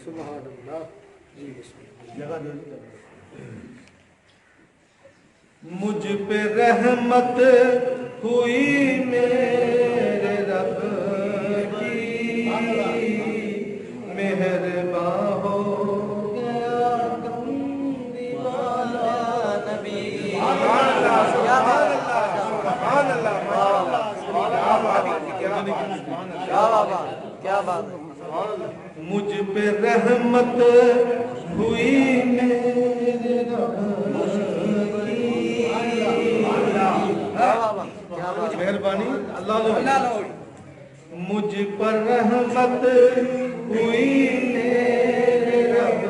سبحان اللہ جی جگہ دے مجھ پہ رحمت ہوئی میرے رب کی مہربان ہو گیا کملی والا نبی کیا بات مجھ پہ رحمت ہوئی میرے رب مہربانی اللہ مجھ پر رحمت ہوئی میرے رب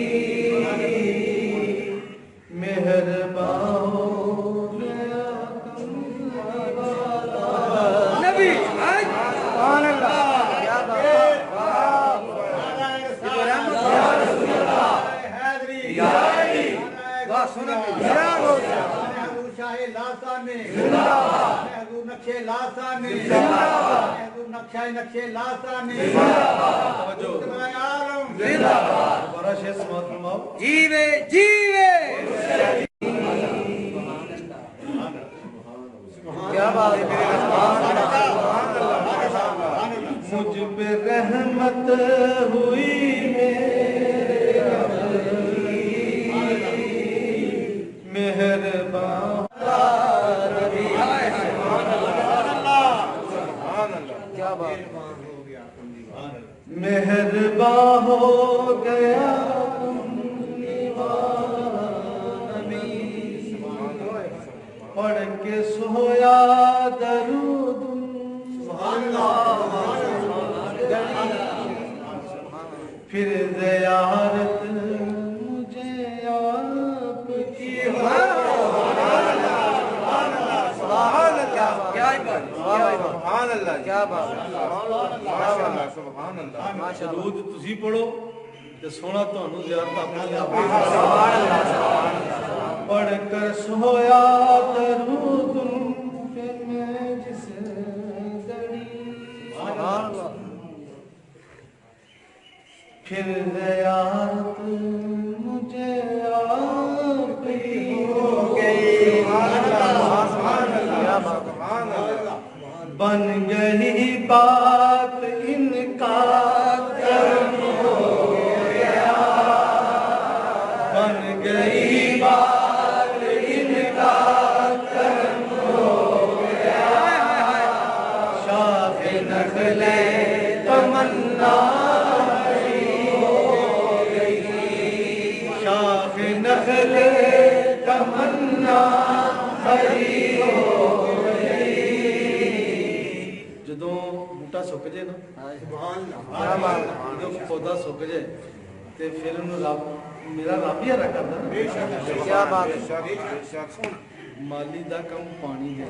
کی مہربان ہو گیا نبی سبحان اللہ نقشے لاسانی بڑا شیخ سماعت فرماؤ جیوے جیوے کیا بات مجھ پہ رحمت ہوئی میرے رب کی مہربان کیا بات مہربان ہو گیا پڑھ کے سویا درود پھر زیارت مجھے آپ کی کیا بات درود تسی پڑھو تے سونا تانوں زیارت اپنی آپ پڑھ کر سویا درود پھر میں جس گھڑی پھر زیارت مجھے آپ کی ہو گئی بن گئی بات ان کا کرم ہو گیا بن گئی بات ان کا کرم ہو گیا شاخ نخل تمنا ہو گئی شاخ نخل تمنا ہری ہو جدوں بوٹا سک جائے نا جدوں پودا سک جائے تے پھر انہوں رب میرا رب ہی ہرا کردا نا کیا بات مالی دا کم پانی ہے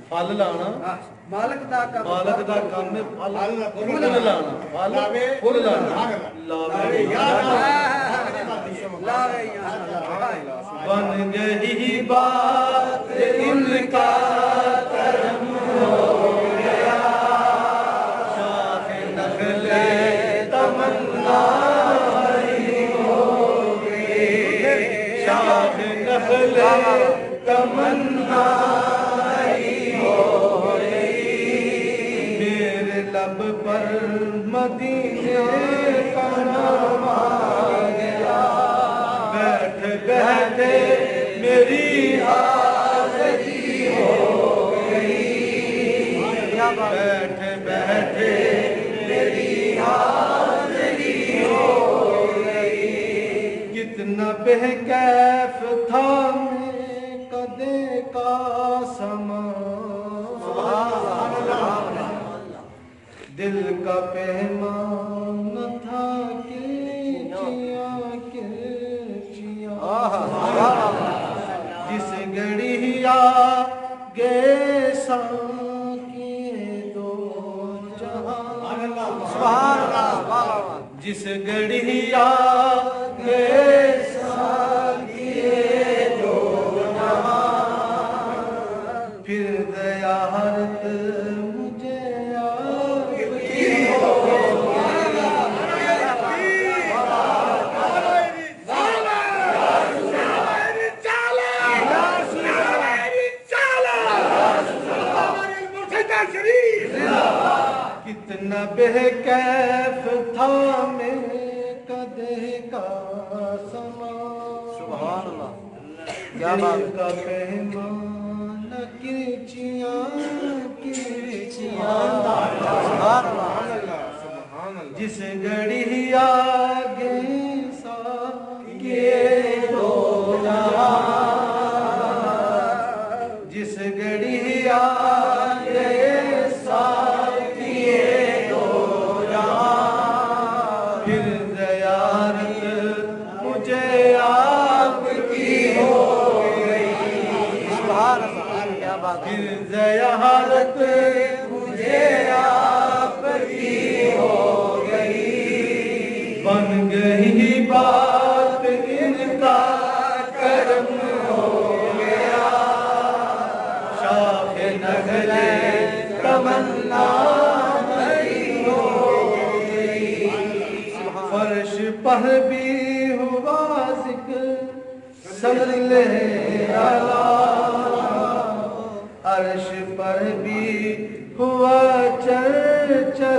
پھل لانا مالک دا کام ہے پھل لانا پھل لانا بن گئی بات ان کا کرم ہو گیا شاخ نخل تمنا ہو گئی شاخ نخل تمنا ہو گئی میرے لب پر مدینے کا نام آ گیا بیٹھ بیٹھے میری حاضری ہو گئی بیٹھ بیٹھے میری حاضری ہو گئی کتنا بے کیف تھا میں کدے کا سما دل کا پیمان تھا جس گھڑی آگے ساکیے دو جہاں جس گھڑی آگے ساکیے دو جہاں پھر زیارت مجھے شریف کتنا بے کیف تھا میں کدے کا سما سبحان اللہ کیا بات کا پیمان کرچیاں سبحان اللہ جس گھڑی آگے سا کے دو جہاں جس گھڑی آگے سا کے دو جہاں پھر زیارت مجھے آپ کی ہو گئی سبحان اللہ کیا بات پھر زیارت مجھے آپ کی ہو گئی بن گئی بات ان کا کرم ہو گیا شاخ نخل تمنا بھری ہو گئی فرش پر بھی ہوا ذکر صلی عرش پر بھی ہوا چرچا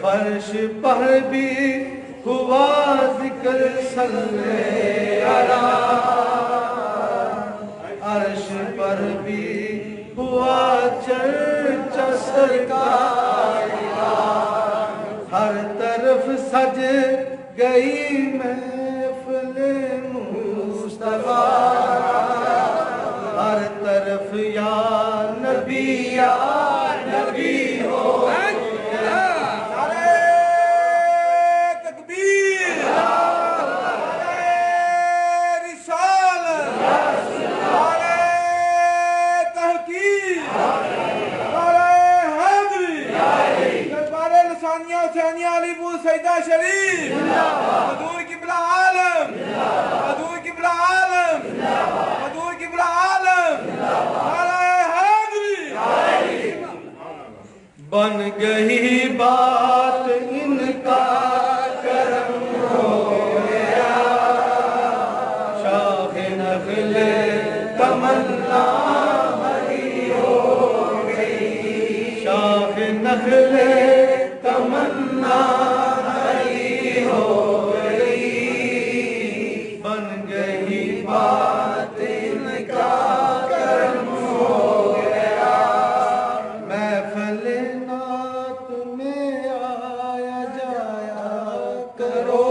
فرش پر بھی ہوا ذکر صلی عرش پر بھی ہوا چرچا سرکار ہر طرف سج گئی محفل مصطفیٰ ہر طرف یا نبی ہو تکبیر رسالت تحقیق حیدری دربار لسانیہ حسینیہ علی پور سیدہ شریف حضور قبلہ عالم حضور قبلہ عالم حضور قبلہ عالم حیدری بن گئی بات ان کا کرم ہو گیا شاخ نخل تمنا بھری ہو گئی شاخ نخل تمنا بھری ہو گئی بن گئی بات ان کا کرم ہو گیا محفل نعت میں آیا جایا کرو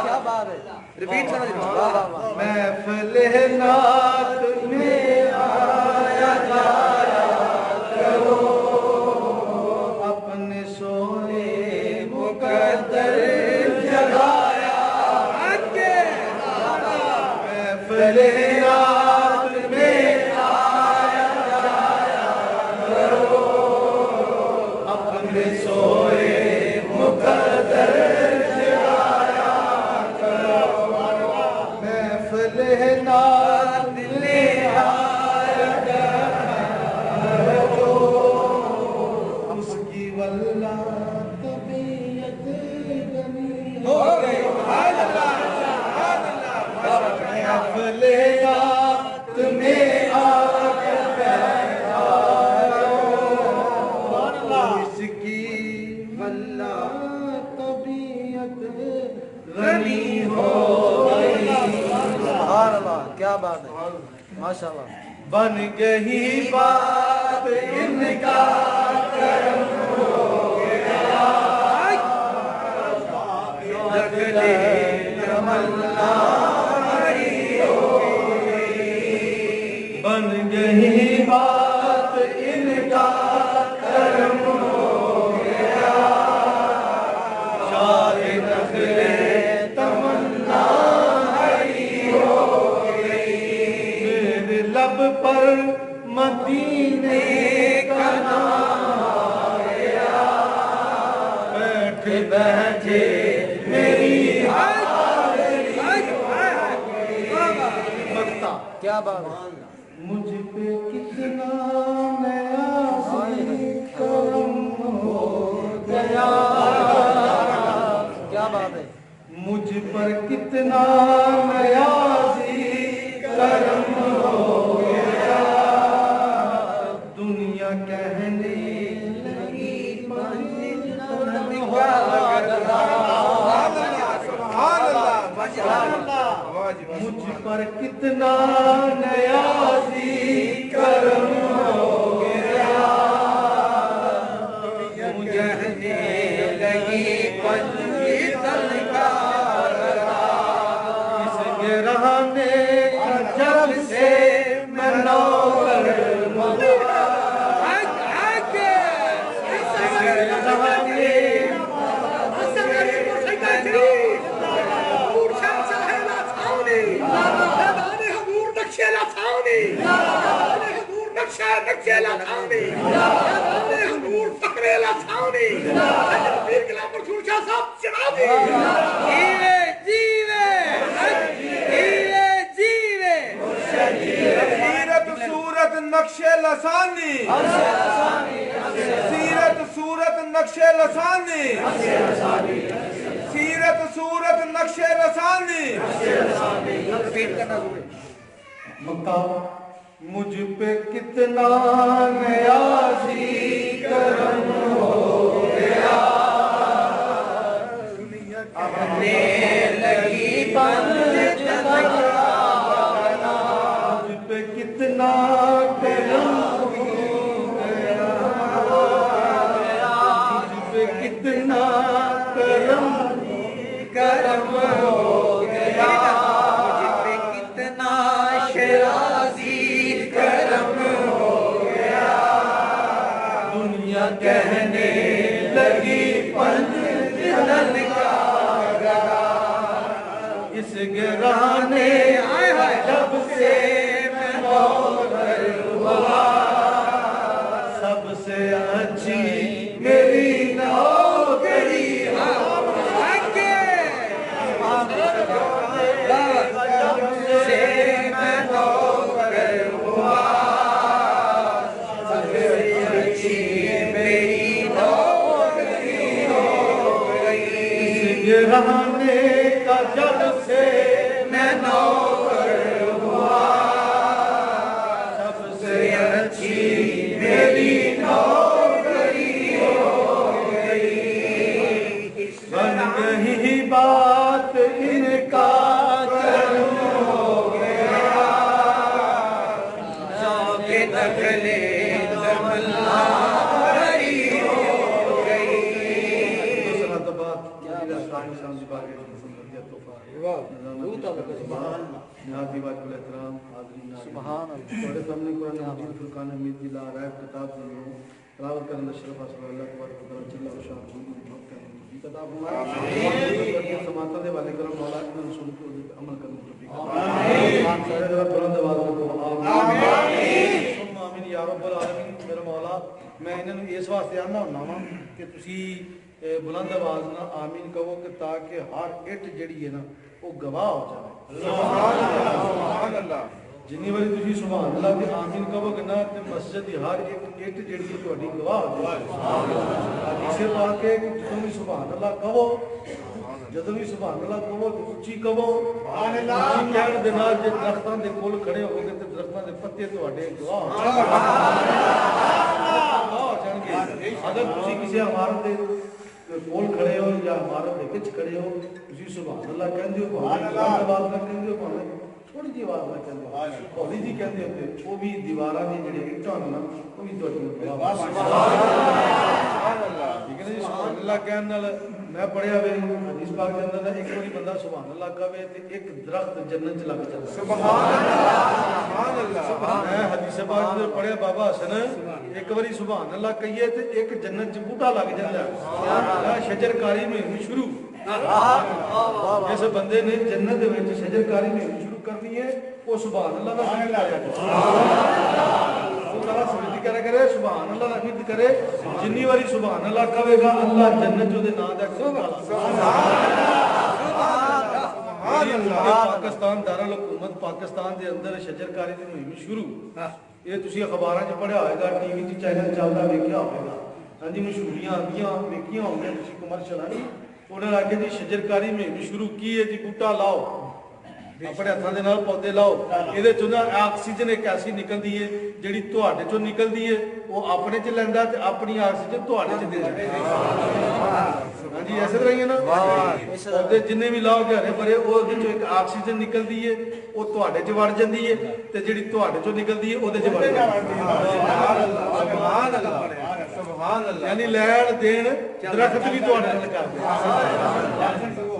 کیا بات ہے ریپیٹ کرنا محفل نعت میں آیا جایا کرو اپنے سونے مقدر جگایا محفل نعت میں آیا جایا کرو اپنے سوئے مقدر جگایا کرو محفل نعت میں آیا جایا کرو اس کی واللہ طبیعت غنی ہو گئی محفل نعت میں آ کر بیٹھا اس کی واللہ طبیعت غنی ہو گئی سبحان اللہ کیا بات ہے ماشاءاللہ بن گئی بات ان کا کرم ہو گیا نخلِ تمنا بھری ہو گئی بن گئی بات ان کا کرم ہو گیا شاہ نخلِ تمنا بھری ہو گئی میرے لب پر مدینے کا نام آیا بیٹھ بیٹھے میری حاضری بکتا کیا بات ہے مجھ پہ کتنا نیازی کرم ہو گیا کیا بات ہے مجھ پر کتنا نیازی کتنا نیازی کرم ہو گیا مجھے لگی پنجتن کا اس گرہ نے جب سے میں نوکر سیرت صورت نقشے لسانی سیرت صورت نقشے لسانی سیرت صورت نقشے لسانی مکہ مجھ پہ کتنا نیازی کرم ہو گیا اپنے لگی پنجتن مجھ پہ کتنا کرم ہو گیا مجھ پہ کتنا کرم ہو گیا کہنے لگی پنجتن کا گدا اس گرانے جب سے میں نوکر ہوا سب سے اچھی میری نوکری رہنے کا جب سے میں نوکر ہوا سب سے اچھی میری نوکری ہو گئی بن گئی بات ان کا کرم ہو گیا شوق نخلے میرا مولا میں انہوں اس واسطے آنا ہونا وا کہ تسی بلند آواز نہ آمین کہو کہ تاکہ ہر اٹ جڑی ہے نا وہ گواہ ہو جائے جنی باری تسی سبحان اللہ تے آمین کہو کہ نہ تے مسجد دی ہر ایک اٹ جڑی ہے تہاڈی گواہ ہو جائے حدیث پاک ہے کہ جدوں بھی سبحان اللہ کہو جدوں بھی سبحان اللہ کہو تے اچھی کہو سبحان اللہ کہن دے نال جے درختاں دے کول کھڑے ہو گے تے درختاں دے پتے تہاڈے گواہ ہو جان گے اگر تسی کسی عمارت دے کول کھڑے ہو یا عمارت دے وچ کھڑے ہو تسی سبحان اللہ کہندے ہو سبحان اللہ آواز نہ کہندے ہو تھوڑی جی آواز نہ کہندے ہو ہولی جی کہندے ہو وہ بھی دیواراں دی جڑی اٹاں نا وہ بھی تہاڈی سبحان اللہ ٹھیک ہے جی سبحان اللہ کہن نال میں پڑھیا وے حدیث پاک دے اندر ایک باری بندہ سبحان اللہ کہے تے ایک درخت جنت چ لگ جاندا سبحان اللہ میں حدیث پاک دے پڑھیا بابا حسن ایک باری سبحان اللہ کہیے تے ایک جنت چ بوٹا لگ جاندا ہے شجر کاری میں شروع جس بندے نے جنت دے وچ شجر کاری میں شروع کرنی ہے وہ سبحان اللہ دا ذکر کرے سبحان اللہ دا ذکر کرے جنی واری سبحان اللہ کہے گا اللہ جنت جو دے نام دا سبحان اللہ پاکستان دارالحکومت پاکستان دے اندر شجر کاری دی مہم شروع یہ تسی اخباراں وچ پڑھیا ہوئے گا ٹی وی تے چینل چلدا ویکھیا ہوئے گا ہاں جی مشہوریاں آندیاں ویکھیاں ہوں گے تسی کمرشل آ انہوں نے آگے جی شجر کاری میں شروع کی ہے جی بوٹا لاؤ اپنے ہاتھوں دے نال پودے لاؤ یہ چنا آکسیجن ایک ایسی نکلتی ہے جیڑی تواڈے چوں نکلتی ہے وہ اپنے چ لیندا تے اپنی آکسیجن تواڈے چ دیندا ہاں جی ایسے طرح ہی ہے نا ਉਹਦੇ ਜਿੰਨੇ ਵੀ ਲਾਹ ਘਰੇ ਭਰੇ ਉਹਦੇ ਚੋਂ ਇੱਕ ਆਕਸੀਜਨ ਨਿਕਲਦੀ ਏ ਉਹ ਤੁਹਾਡੇ 'ਚ ਵੜ ਜਾਂਦੀ ਏ ਤੇ ਜਿਹੜੀ ਤੁਹਾਡੇ 'ਚੋਂ ਨਿਕਲਦੀ ਏ ਉਹਦੇ 'ਚ ਵੜ ਜਾਂਦੀ ਏ ਸੁਭਾਨ ਅੱਲਾਹ ਸੁਭਾਨ ਅੱਲਾਹ ਯਾਨੀ ਲੈਣ ਦੇਣ ਦਰਖਤ ਵੀ ਤੁਹਾਡੇ ਨਾਲ ਕਰਦੇ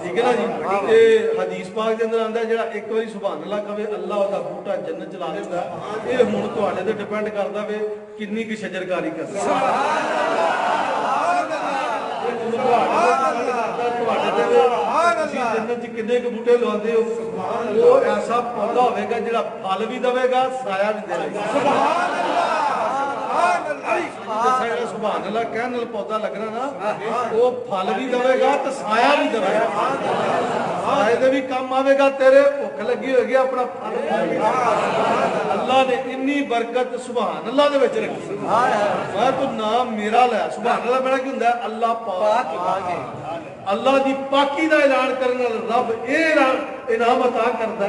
ਠੀਕ ਹੈ ਨਾ ਜੀ ਤੇ ਹਦੀਸ ਪਾਕ ਦੇ ਅੰਦਰ ਆਂਦਾ ਜਿਹੜਾ ਇੱਕ ਵਾਰੀ ਸੁਭਾਨ ਅੱਲਾਹ ਕਵੇ ਅੱਲਾਹ ਉਹਦਾ ਬੂਟਾ ਜੰਨਤ ਚ ਲਾ ਦਿੰਦਾ ਇਹ ਹੁਣ ਤੁਹਾਡੇ ਤੇ ਡਿਪੈਂਡ ਕਰਦਾ ਵੇ ਕਿੰਨੀ ਕੁ ਸ਼ਜਰਕਾਰੀ ਕਰਦਾ ਤੁਹਾਡੇ ਤੇ ਤੁਸੀਂ ਜੰਨਤ ਚ ਕਿੰਨੇ ਕੁ ਬੂਟੇ ਲਵਾਉਂਦੇ ਹੋ ਉਹ ਐਸਾ ਪੌਦਾ ਹੋਵੇਗਾ ਜਿਹੜਾ ਫਲ ਵੀ ਦੇਵੇਗਾ ਸਾਇਆ ਵੀ ਦੇਵੇਗਾ ਸੁਭਾਨ ਅੱਲਾਹ ਸੁਭਾਨ ਅੱਲਾਹ ਕਹਿਣ ਨਾਲ ਪੌਦਾ ਲੱਗਣਾ ਨਾ ਉਹ ਫਲ ਵੀ ਦੇਵੇਗਾ ਤੇ ਸਾਇਆ ਵੀ ਦੇਵੇਗਾ ਸਾਏ ਦੇ ਵੀ ਕੰਮ ਆਵੇਗਾ ਤੇਰੇ ਭੁੱਖ ਲੱਗੀ ਹੋਏਗੀ ਆਪਣਾ ਫਲ ਅੱਲਾਹ ਨੇ ਇੰਨੀ ਬਰਕਤ ਸੁਭਾਨ ਅੱਲਾਹ ਦੇ ਵਿੱਚ ਰੱਖੀ ਮੈਂ ਤੂੰ ਨਾਮ ਮੇਰਾ ਲੈ ਸੁਭਾਨ ਅੱਲਾਹ ਮੇਰਾ ਕੀ ਹੁੰਦਾ ਅੱਲਾਹ ਪਾਕ ਅੱਲਾਹ ਦੀ ਪਾਕੀ ਦਾ ਐਲਾਨ ਕਰਨ ਨਾਲ ਰੱਬ ਇਹ ਇਨਾਮ عطا ਕਰਦਾ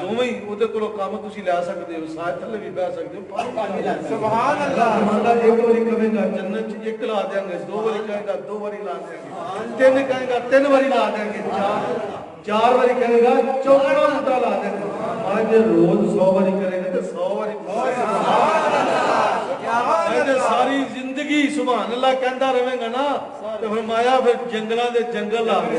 ਦੋਵੇਂ ਹੀ ਉਹਦੇ ਕੋਲੋਂ ਕੰਮ ਤੁਸੀਂ ਲੈ ਸਕਦੇ ਹੋ ਸਾਇ ਥੱਲੇ ਵੀ ਬਹਿ ਸਕਦੇ ਹੋ ਸੁਭਾਨ ਅੱਲਾਹ ਮੰਨਦਾ ਇੱਕ ਵਾਰੀ ਕਹੇਗਾ ਜੰਨਤ 'ਚ ਇੱਕ ਲਾ ਦੇਾਂਗੇ ਦੋ ਵਾਰੀ ਕਹੇਗਾ ਦੋ ਵਾਰੀ ਲਾ ਦੇਾਂਗੇ ਤਿੰਨ ਕਹੇਗਾ ਤਿੰਨ ਵਾਰੀ ਲਾ ਦੇਾਂਗੇ ਚਾਰ ਵਾਰੀ ਕਹੇਗਾ ਚੌਥਾ ਬੂਟਾ ਲਾ ਦੇਾਂਗੇ ਅੱਜ ਰੋਜ਼ 100 ਵਾਰੀ ਕਰੇਗਾ ਤੇ 100 ਵਾਰੀ ਇਹਦੇ ਸਾਰੀ ਜ਼ਿੰਦਗੀ ਸੁਭਾਨ ਅੱਲਾਹ ਕਹਿੰਦਾ ਰਹੇਗਾ ਨਾ ਤੇ ਫਰਮਾਇਆ ਫਿਰ ਜੰਗਲਾਂ ਦੇ ਜੰਗਲ ਲਾ ਦੇ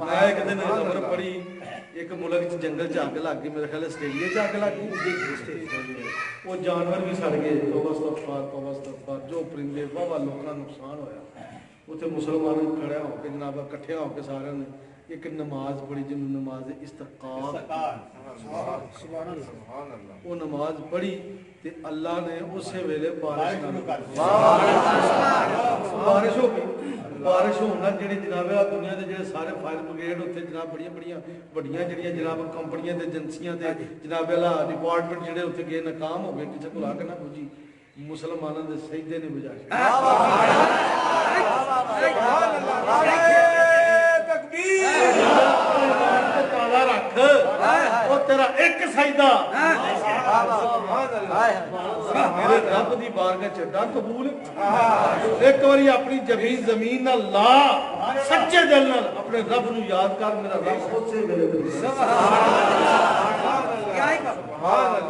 ਮੈਂ ਇੱਕ ਦਿਨ ਖਬਰ ਪੜੀ ਇੱਕ ਮੁਲਕ 'ਚ ਜੰਗਲ 'ਚ ਅੱਗ ਲੱਗ ਗਈ ਮੇਰੇ ਖਿਆਲ ਆਸਟ੍ਰੇਲੀਆ 'ਚ ਅੱਗ ਲੱਗ ਗਈ ਉਹ ਜਾਨਵਰ ਵੀ ਸੜ ਗਏ ਤੋਬਾ ਅਸਤਗਫਾਰ ਜੋ ਪਰਿੰਦੇ ਵਾਵਾ ਲੋਕਾਂ ਨੂੰ ਨੁਕਸਾਨ ਹੋਇਆ ਉੱਥੇ ਮੁਸਲਮਾਨ ਖੜਿਆ ਹੋ ਕੇ ਜਨਾਬ ਇਕੱਠਿਆ ਹੋ ਕੇ ਸਾਰਿਆਂ ਨੇ ਇੱਕ ਨਮਾਜ਼ ਪੜ੍ਹੀ ਜਿਹਨੂੰ ਨਮਾਜ਼ ਇਸਤਿਕਾਰ ਸੁਭਾਨ ਅੱਲਾਹ ਉਹ ਨਮਾਜ਼ ਪੜ੍ਹੀ ਤੇ ਅੱਲਾਹ ਨੇ ਉਸੇ ਵੇਲੇ ਬਾਰਿਸ਼ ਹੋ ਗਈ ਬਾਰਿਸ਼ ਹੋਣ ਨਾਲ ਜਿਹੜੇ ਜਨਾਬ ਆ ਦੁਨੀਆ ਦੇ ਜਿਹੜੇ ਸਾਰੇ ਫਾਇਰ ਬ੍ਰਿਗੇਡ ਉੱਥੇ ਜਨਾਬ ਬੜੀਆਂ ਵੱਡੀਆਂ ਜਿਹੜੀਆਂ ਜਨਾਬ ਕੰਪਨੀਆਂ ਤੇ ਏਜੰਸੀਆਂ ਤੇ ਜਨਾਬ ਅੱਲਾ ਡਿਪਾਰਟਮੈਂਟ ਜਿਹੜੇ ਉੱਥੇ ਗਏ ਨਾਕਾਮ ਹੋ ਗਏ ਕਿਸੇ ਕੋਲ ਆ ਕੇ ਨਾ ਪੁੱਜੀ ਮੁਸਲਮਾਨਾਂ ਦੇ ਸਜਦੇ ਨੇ ਬਜਾ ਕੇ ਤਾਲਾ ਰੱਖ ਉਹ ਤੇਰਾ ਇੱਕ ਸਜਦਾ ਮੇਰੇ ਰੱਬ ਦੀ ਬਾਰਗਾਹ ਚ ਡਾ ਕਬੂਲ ਇੱਕ ਵਾਰੀ ਆਪਣੀ ਜ਼ਮੀਨ ਨਾਲ ਲਾ ਸੱਚੇ ਦਿਲ ਨਾਲ ਆਪਣੇ ਰੱਬ ਨੂੰ ਯਾਦ ਕਰ ਮੇਰਾ ਰੱਬ ਉਸੇ ਵੇਲੇ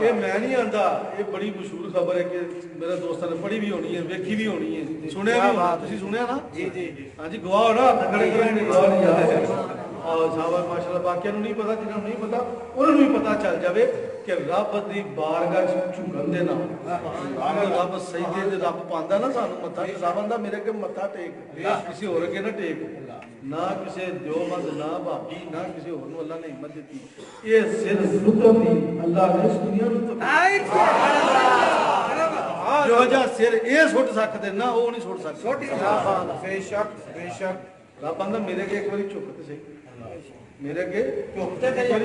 ਇਹ ਮੈਂ ਨਹੀਂ ਆਂਦਾ ਇਹ ਬੜੀ ਮਸ਼ਹੂਰ ਖਬਰ ਹੈ ਕਿ ਮੇਰੇ ਦੋਸਤਾਂ ਨੇ ਪੜ੍ਹੀ ਵੀ ਹੋਣੀ ਹੈ ਵੇਖੀ ਵੀ ਹੋਣੀ ਹੈ ਸੁਣਿਆ ਵੀ ਹੋਣਾ ਤੁਸੀਂ ਸੁਣਿਆ ਨਾ ਜੀ ਜੀ ਹਾਂਜੀ ਗਵਾਹ ਨਾ ਤਕੜੇ ਕਰਾਂਗੇ ਗਵਾਹ ਨਹੀਂ ਜਾਂਦੇ ਸਾਹਬ ਮਾਸ਼ਾਅੱਲਾ ਬਾਕੀਆਂ ਨੂੰ ਨਹੀਂ ਪਤਾ ਜਿਹਨਾਂ ਨੂੰ ਨਹੀਂ ਪਤਾ ਉਹਨਾਂ ਨੂੰ ਵੀ ਪਤਾ ਚੱਲ ਜਾਵੇ ਕਿ ਰੱਬ ਦੀ ਬਾਰਗਾਹ 'ਚ ਝੁਕਣ ਦੇ ਨਾਲ ਰੱਬ ਸਜਦੇ ਤੇ ਰੱਬ ਪਾਉਂਦਾ ਨਾ ਸਾਨੂੰ ਮੱਥਾ ਰੱਬ ਦਾ ਮੇਰੇ ਅੱਗੇ ਮੱਥਾ ਟੇਕ ਕਿਸੇ ਹੋਰ ਅੱਗੇ ਨਾ ਟੇਕ ਨਾ ਕਿਸੇ ਦਿਓਬੰਦ ਨਾ ਭਾਬੀ ਨਾ ਕਿਸੇ ਹੋਰ ਨੂੰ ਅੱਲਾ ਨੇ ਹਿੰਮਤ ਦਿੱਤੀ ਇਹ ਸਿਰ ਸੁੱਤੋਂ ਦੀ ਅੱਲਾ ਨੇ ਇਸ ਦੁਨੀਆ ਨੂੰ ਜੋ ਜਿਹਾ ਸਿਰ ਇਹ ਸੁੱਟ ਸਕਦੇ ਨਾ ਉਹ ਨਹੀਂ ਸੁੱਟ ਸਕਦੇ ਬੇਸ਼ੱਕ ਰੱਬ ਆਂਦਾ ਮੇਰੇ ਅੱਗੇ ਇੱਕ ਵਾਰੀ ਝੁਕ ਤੇ ਸਹੀ ਮੇਰੇ ਅੱਗੇ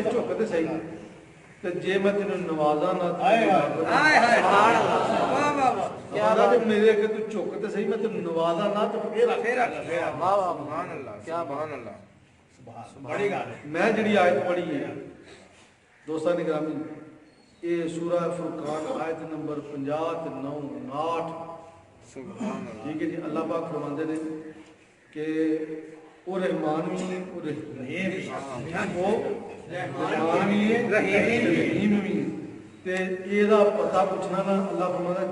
ਝੁਕ ਤੇ ਸਹੀ ਤੇ ਜੇ ਮੈਂ ਤੈਨੂੰ ਨਵਾਜ਼ਾਂ ਨਾ ਮੇਰੇ ਅੱਗੇ ਤੂੰ ਝੁਕ ਤੇ ਸਹੀ ਮੈਂ ਤੈਨੂੰ ਨਵਾਜ਼ਾਂ ਨਾ ਤੇ ਫੇਰ ਸੁਭਾਨ ਅੱਲਾਹ ਕੀ ਸੁਭਾਨ ਅੱਲਾਹ ਬੜੀ ਗੱਲ ਮੈਂ ਜਿਹੜੀ ਆਇਤ ਪੜ੍ਹੀ ਹੈ ਦੋਸਤਾਂ ਨੇ ਗ੍ਰਾਮੀ ਇਹ ਸੂਰਾ ਫੁਰਕਾਨ ਆਇਤ ਨੰਬਰ 50 ਤੇ 59 ਸੁਭਾਨ ਅੱਲਾਹ ਠੀਕ ਹੈ ਜੀ ਅੱਲਾਹ ਪਾਕ ਫਰਮਾਉਂਦੇ ਨੇ ਕਿ ਉਹ ਰਹਿਮਾਨ ਵੀ ਹੈ ਉਹ ਰਹੀਮ ਵੀ ਤੇ ਇਹਦਾ ਪਤਾ ਪੁੱਛਣਾ ਨਾ ਅੱਲਾਹ ਫਰਮਾਦਾ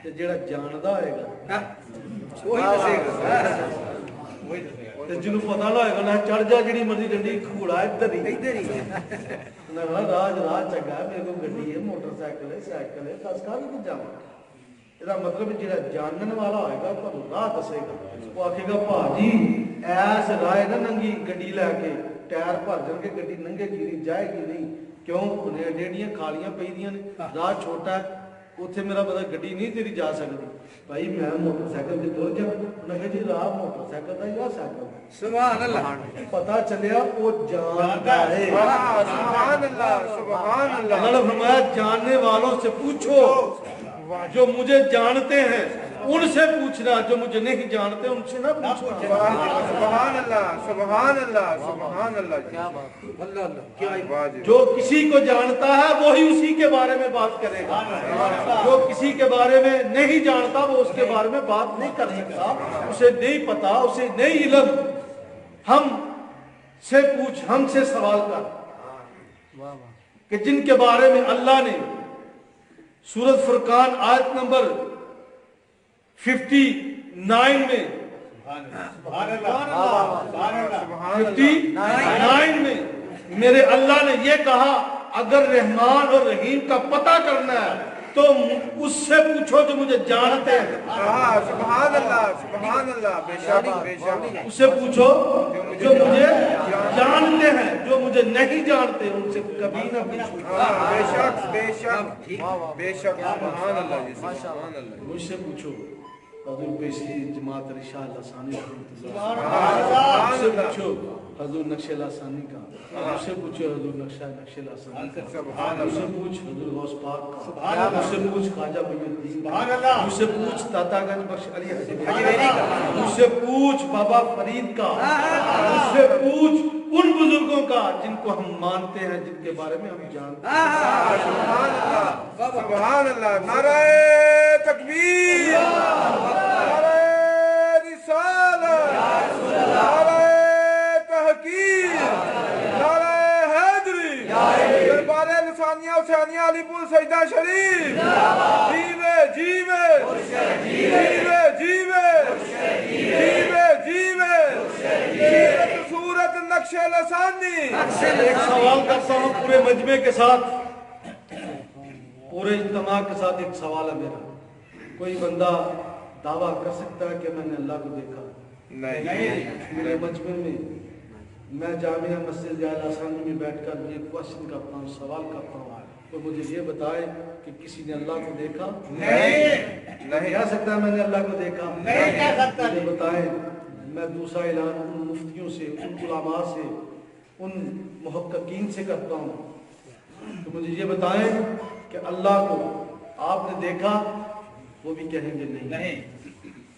ਤੇ ਜਿਹੜਾ ਜਾਣਦਾ ਹੋਏਗਾ ਉਹੀ ਦੱਸੇਗਾ ਤੇ ਜਿਹਨੂੰ ਪਤਾ ਨਾ ਹੋਏਗਾ ਨਾ ਚੜ ਜਾ ਜਿਹੜੀ ਮਰਜ਼ੀ ਡੰਡੀ ਘੋੜਾ ਇੱਧਰ ਹੀ ਨਾ ਰਾਜ ਚੰਗਾ ਮੇਰੇ ਕੋਲ ਗੱਡੀ ਹੈ ਮੋਟਰਸਾਈਕਲ ਹੈ ਸਾਈਕਲ ਹੈ ਦਸ ਕਾਹ ਨੂੰ ਜਾਵਾਂ ਇਹਦਾ ਮਤਲਬ ਜਿਹੜਾ ਜਾਣਨ ਵਾਲਾ ਹੋਏਗਾ ਤੁਹਾਨੂੰ ਰਾਹ ਦੱਸੇਗਾ ਉਹ ਆਖੇਗਾ ਭਾਜੀ ਐਸ ਰਾਹ ਨਾ ਨੰਗੀ ਗੱਡੀ ਲੈ ਕੇ ਟਾਇਰ ਭਰ ਜਾਣਗੇ ਗੱਡੀ ਨੰਗੇਗੀ ਨਹੀਂ ਜਾਏਗੀ ਨਹੀਂ ਕਿਉਂ ਉਹਨੇ ਡੇਡੀਆਂ ਖਾਲੀਆਂ ਪਈਆਂ ਨੇ ਰਾਹ ਛੋਟਾ اتنے میرا پتا گڈی نہیں تیری جا سکتی بھائی میں موٹر سائیکل سے تر گیا انہیں کہا جی راہ موٹر سائیکل کا یا سائیکل سبحان اللہ پتا چلیا وہ جانتا ہے سبحان اللہ سبحان اللہ اللہ نے فرمایا جاننے والوں سے پوچھو جو مجھے جانتے ہیں ان سے پوچھنا جو مجھے نہیں جانتے ان سے نہ پوچھنا سبحان اللہ سبحان اللہ سبحان اللہ کیا بات اللہ اللہ کیا جو کسی کو جانتا ہے وہی اسی کے بارے میں بات کرے گا جو کسی کے بارے میں نہیں جانتا وہ اس کے بارے میں بات نہیں کر سکتا اسے نہیں پتا اسے نہیں علم ہم سے پوچھ ہم سے سوال کر کہ جن کے بارے میں اللہ نے سورۃ فرقان آیت نمبر 59 میں 59 میں میرے اللہ نے یہ کہا اگر رحمان اور رحیم کا پتہ کرنا ہے تو اس سے پوچھو جو مجھے جانتے ہیں سبحان اللہ بے شک اس سے پوچھو جو مجھے جانتے ہیں جو مجھے نہیں جانتے ان سے کبھی نہ پوچھو بے شک سبحان اللہ مجھ سے پوچھو حضور پیشی جماعت رشاہ لسانی کا مجھ سے پوچھو حضور نقش لسانی کا مجھ سے پوچھو حضور نقش لسانی کا مجھ سے پوچھ حضور غوث پاک کا مجھ سے پوچھ خواجہ معین الدین مجھ سے پوچھ داتا گنج بخش علی حسین مجھ سے پوچھ بابا فرید کا مجھ سے پوچھ ان بزرگوں کا جن کو ہم مانتے ہیں جن کے بارے میں ہم جانتے ہیں سبحان اللہ نعرہ تکبیر نعرہ رسالت نعرہ تحقیق نعرہ حیدری دربار لسانیہ حسینیہ علی پور سجدہ شریف جیوے جیوے جیوے جیوے جیوے جیوے سورت نقش لسانی ایک سوال کرتا ہوں پورے مجمع کے ساتھ پورے اجتماع کے ساتھ ایک سوال ہے میرا کوئی بندہ دعویٰ کر سکتا ہے کہ میں نے اللہ کو دیکھا نہیں میرے مجمع میں میں جامعہ مسجد جائل آسانی میں بیٹھ کر یہ کوشچن کرتا ہوں سوال کرتا ہوں تو مجھے یہ بتائے کہ کسی نے اللہ کو دیکھا نہیں کہہ سکتا ہے میں نے اللہ کو دیکھا نہیں کہہ سکتا مجھے بتائیں میں دوسرا اعلان ان مفتیوں سے ان علماء سے ان محققین سے کرتا ہوں تو مجھے یہ بتائیں کہ اللہ کو آپ نے دیکھا وہ بھی کہیں گے نہیں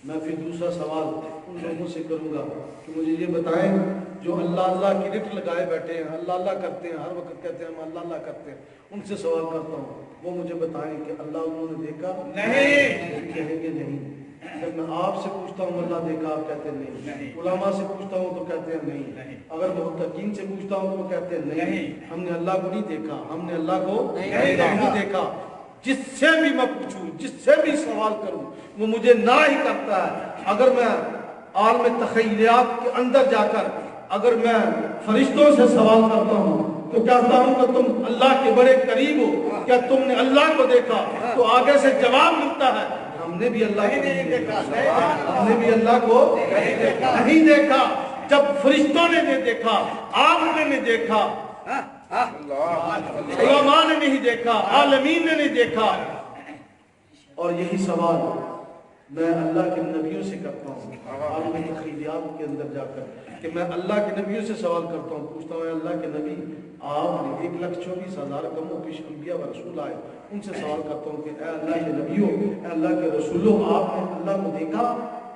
میں پھر دوسرا سوال ان لوگوں سے کروں گا کہ مجھے یہ بتائیں جو اللہ اللہ کی رٹ لگائے بیٹھے ہیں اللہ اللہ کرتے ہیں ہر وقت کہتے ہیں ہم اللہ اللہ کرتے ہیں ان سے سوال کرتا ہوں وہ مجھے بتائیں کہ اللہ انہوں نے دیکھا نہیں کہیں گے نہیں جب میں آپ سے پوچھتا ہوں اللہ دیکھا آپ کہتے ہیں نہیں علماء سے پوچھتا ہوں تو کہتے ہیں نہیں اگر محققین سے پوچھتا ہوں تو کہتے ہیں نہیں ہم نے اللہ کو نہیں دیکھا ہم نے اللہ کو نہیں دیکھا جس سے بھی میں پوچھوں جس سے بھی سوال کروں وہ مجھے نہ ہی کرتا ہے اگر میں عالم تخیلیات کے اندر جا کر اگر میں فرشتوں سے سوال کرتا ہوں تو کہتا ہوں کہ تم اللہ کے بڑے قریب ہو کیا تم نے اللہ کو دیکھا تو آگے سے جواب ملتا ہے ہم نے بھی اللہ کو نہیں دیکھا ہم نے بھی اللہ کو نہیں دیکھا جب فرشتوں نے نہیں دیکھا آپ نے نہیں دیکھا علماء نے نہیں دیکھا عالمین نے نہیں دیکھا اور یہی سوال میں اللہ کے نبیوں سے کرتا ہوں عالم تخیلیات کے اندر جا کر کہ میں اللہ کے نبیوں سے سوال کرتا ہوں پوچھتا ہوں اللہ کے نبی آپ نے 1,24,000 کم و بیش انبیاء و رسول آئے ان سے سوال کرتا ہوں کہ اے اللہ کے نبیوں اے اللہ کے رسولوں آپ نے اللہ کو دیکھا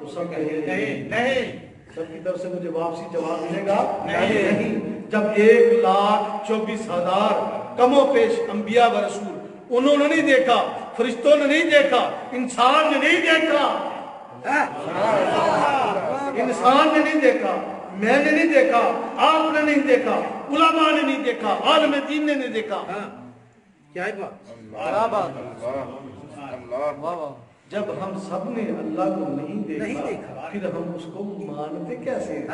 تو سب کہیں نہیں سب کی طرف سے مجھے واپسی جواب ملے گا نہیں جب 1,24,000 کم و بیش انبیاء و رسول انہوں نے نہیں دیکھا فرشتوں نے نہیں دیکھا انسان نے نہیں دیکھا انسان نے نہیں دیکھا میں نے نہیں دیکھا آپ نے نہیں دیکھا علماء نے نہیں دیکھا عالم دین نے نہیں دیکھا کیا بات جب ہم سب نے اللہ کو نہیں دیکھا پھر ہم اس کو مانتے کیسے ہیں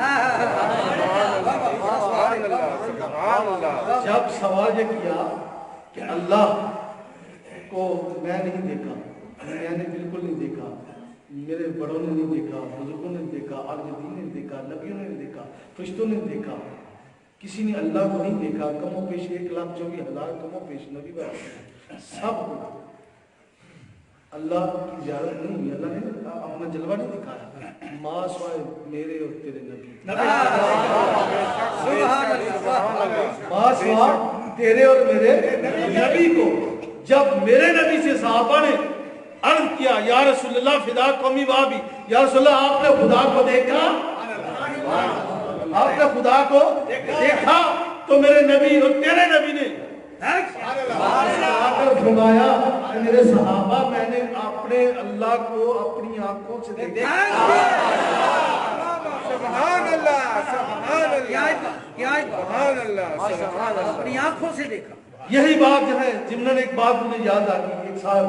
جب سوال یہ کیا کہ اللہ کو میں نہیں دیکھا میں نے بالکل نہیں دیکھا میرے بڑوں نے نہیں دیکھا بزرگوں نے دیکھا عالم دین نے دیکھا نبیوں نے دیکھا فرشتوں نے دیکھا کسی نے اللہ کو نہیں دیکھا کم و بیش 1,24,000 کم و بیش نبی سب اللہ کی زیارت نہیں ہوئی، اللہ نے اپنا جلوہ نہیں دکھایا، ماں سوائے میرے اور تیرے نبی، ماں سوائے تیرے اور میرے نبی کو۔ جب میرے نبی سے صحابہ نے عرض کیا یا رسول اللہ فدا قومی وابی، یا رسول اللہ آپ نے خدا کو دیکھا، آپ نے خدا کو دیکھا، تو میرے نبی اور تیرے نبی نے فرمایا کہ میرے صحابہ میں نے اپنے اللہ کو اپنی آنکھوں سے دیکھا۔ سبحان اللہ، سبحان اللہ، سبحان اللہ، اپنی آنکھوں سے دیکھا۔ یہی بات جو ہے ضمن ایک بات مجھے یاد آ گئی، ایک صاحب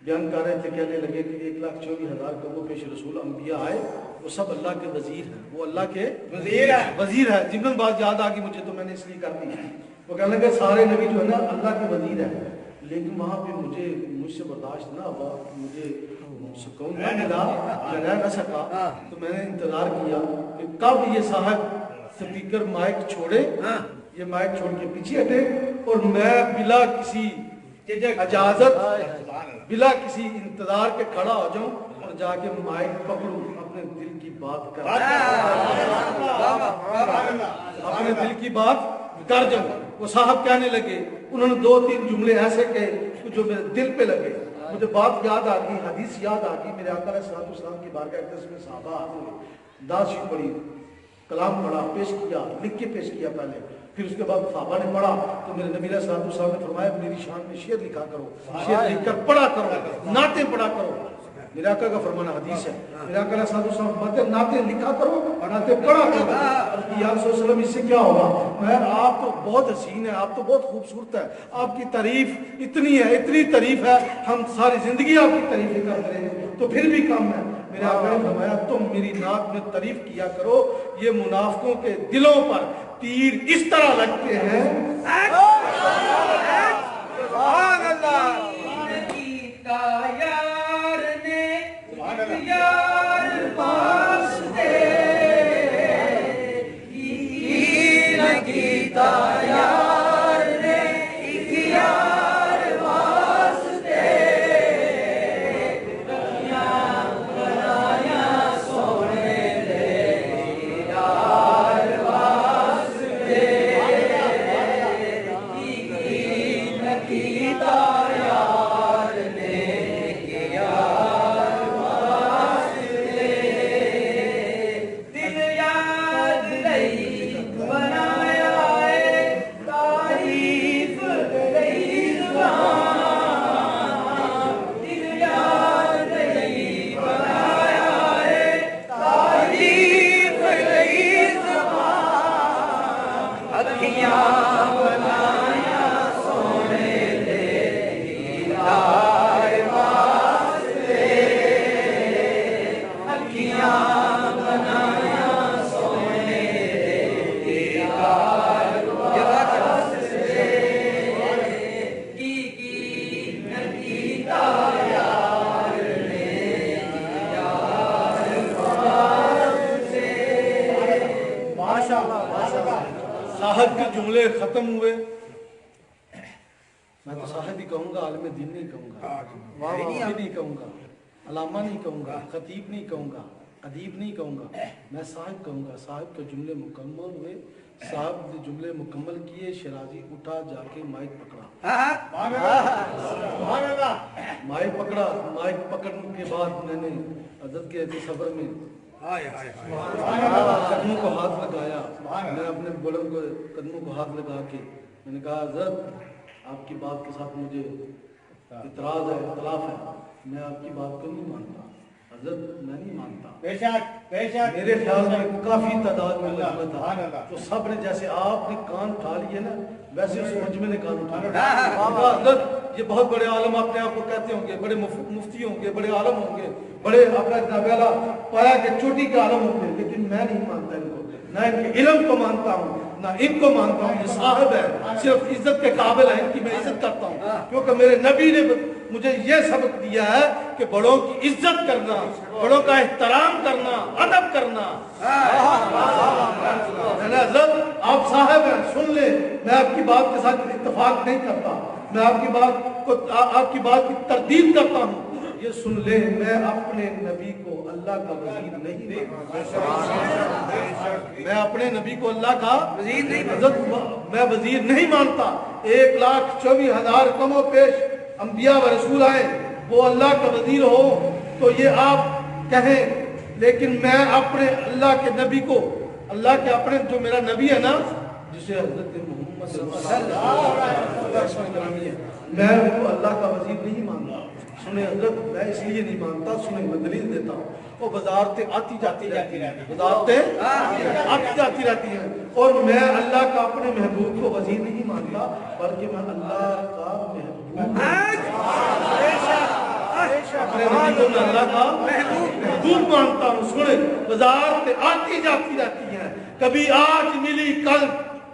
بیان کر رہے تھے، کہنے لگے کہ 1,24,000 قوم پیش رسول انبیاء آئے، وہ سب اللہ کے وزیر ہیں، وہ اللہ کے وزیر ہے۔ ضمن بات یاد آ گئی مجھے، تو میں نے اس لیے کر دی۔ وہ کہنے لگے سارے نبی جو ہے نا اللہ کے وزیر ہیں، لیکن وہاں پہ مجھ سے برداشت نہ ہوا، مجھے سکون نہ ملا، رہ نہ سکا، تو میں نے انتظار کیا کہ کب یہ صاحب سپیکر مائک چھوڑے، یہ مائک چھوڑ کے پیچھے ہٹے اور میں بلا کسی اجازت، بلا کسی انتظار کے کھڑا ہو جاؤں اور جا کے مائک پکڑوں، اپنے دل کی بات کر اپنے دل کی بات کر جاؤں۔ وہ صاحب کہنے لگے، انہوں نے 2-3 جملے ایسے کہے جو میرے دل پہ لگے، مجھے بات یاد آ گئی، حدیث یاد آ گئی، میرے آقا علیہ السلام کی بارگاہ اقدس میں صحابہ آتے ہوئے دعا شریف پڑھی، کلام پڑھا، پیش کیا، لکھ کے پیش کیا پہلے، پھر اس کے بعد صحابہ نے پڑھا تو میرے نبی علیہ السلام نے فرمایا میری شان میں شعر لکھا کرو، شعر لکھ کر پڑھا کرو، نعتیں پڑھا کرو۔ میرے آقا کا فرمانا حدیث ہے، میرے آقا علیہ السلام فرماتے ہیں نعتیں لکھا کرو اور نعتیں پڑھا کرو۔ یا رسول اللہ وسلم اس سے کیا ہوگا؟ میں آپ تو بہت حسین ہے، آپ تو بہت خوبصورت ہے، آپ کی تعریف اتنی ہے، اتنی تعریف ہے، ہم ساری زندگی آپ کی تعریفیں کرتے رہے تو پھر بھی کم ہے۔ میرے آقا نے فرمایا تم میری نعت میں تعریف کیا کرو، یہ منافقوں کے دلوں پر تیر اس طرح لگتے ہیں۔ سبحان اللہ، صاحب کے جملے ختم ہوئے، میں تو صاحب ہی کہوں گا، عالم دین نہیں کہوں گا، نہیں کہوں گا، علامہ نہیں کہوں گا، خطیب نہیں کہوں گا، ادیب نہیں کہوں گا، میں صاحب کہوں گا۔ صاحب کے جملے مکمل ہوئے، صاحب نے جملے مکمل کیے، شیرازی اٹھا جا کے مائک پکڑا، مائک پکڑا، مائک پکڑنے کے بعد میں نے حضرت کے سفر میں قدموں کو ہاتھ لگایا، میں اپنے بڑوں کو قدموں کو ہاتھ لگا کے میں نے کہا حضرت آپ کی بات کے ساتھ مجھے اعتراض ہے، اختلاف ہے، میں آپ کی بات کو نہیں مانتا حضرت، میں نہیں مانتا۔ میرے خیال میں کافی تعداد میں مجمع تھا، تو سب نے جیسے آپ نے کان اٹھا لیے نا ویسے اس مجمع نے کان اٹھا لیا۔ حضرت یہ بہت بڑے عالم اپنے آپ کو کہتے ہوں گے، بڑے مفتی ہوں گے، بڑے عالم ہوں گے، بڑے اپنا نابیلا پایا کے چوٹی کے عالم ہوں گے، لیکن میں نہیں مانتا ان کو، نہ ان کے علم کو مانتا ہوں، نہ ان کو مانتا ہوں۔ یہ صاحب ہے، صرف عزت کے قابل ہیں، ان کی میں عزت کرتا ہوں، کیونکہ میرے نبی نے مجھے یہ سبق دیا ہے کہ بڑوں کی عزت کرنا، بڑوں کا احترام کرنا، ادب کرنا۔ حضرت آپ صاحب ہیں، سن لیں، میں آپ کی بات کے ساتھ اتفاق نہیں کرتا، میں آپ کی بات کی تردید کرتا ہوں، یہ سن لیں، میں اپنے نبی کو اللہ کا وزیر نہیں مانتا، میں اپنے نبی کو اللہ کا وزیر نہیں، حضرت میں وزیر نہیں مانتا۔ 1,24,000 کم و بیش انبیاء و رسول آئے، وہ اللہ کا وزیر ہو تو یہ آپ کہیں، لیکن میں اپنے اللہ کے نبی کو، اللہ کے اپنے جو میرا نبی ہے نا، جسے حضرت محمد صلی اللہ علیہ وسلم، میں ان کو اللہ کا وزیر نہیں مانتا۔ سنیں حضرت، میں اس لیے نہیں مانتا، سنیں میں دلیل دیتا ہوں، وہ وزارتیں آتی جاتی رہتی ہیں، وزارتیں آتی جاتی رہتی ہیں، اور میں اللہ کا اپنے محبوب کو وزیر نہیں مانتا، بلکہ میں اللہ کا محبوب، اپنے نبی کو میں اللہ کا محبوب مانتا ہوں۔ سنیں، وزارتیں آتی جاتی رہتی ہیں، کبھی آج ملی کل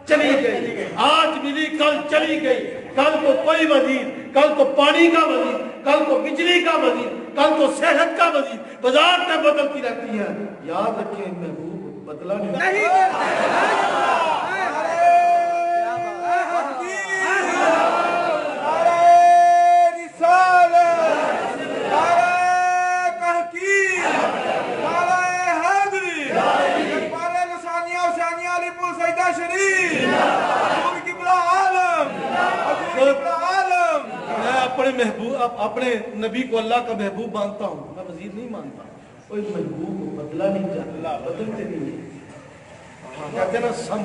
چلی گئی، آج ملی کل چلی گئی، کل کو کوئی وزیر، کل کو پانی کا وزیر، کل کو بجلی کا وزیر، کل کو صحت کا وزیر، وزارتیں بدلتی رہتی ہیں۔ یاد رکھیں، محبوب بدلا نہیں۔ میں اپنے محبوب، اپنے نبی کو اللہ کا محبوب مانتا ہوں، میں وزیر نہیں مانتا۔ کوئی محبوب بدلا نہیں جاتا، بدلتے نہیں ہیں، کہتے ہیں نا سم،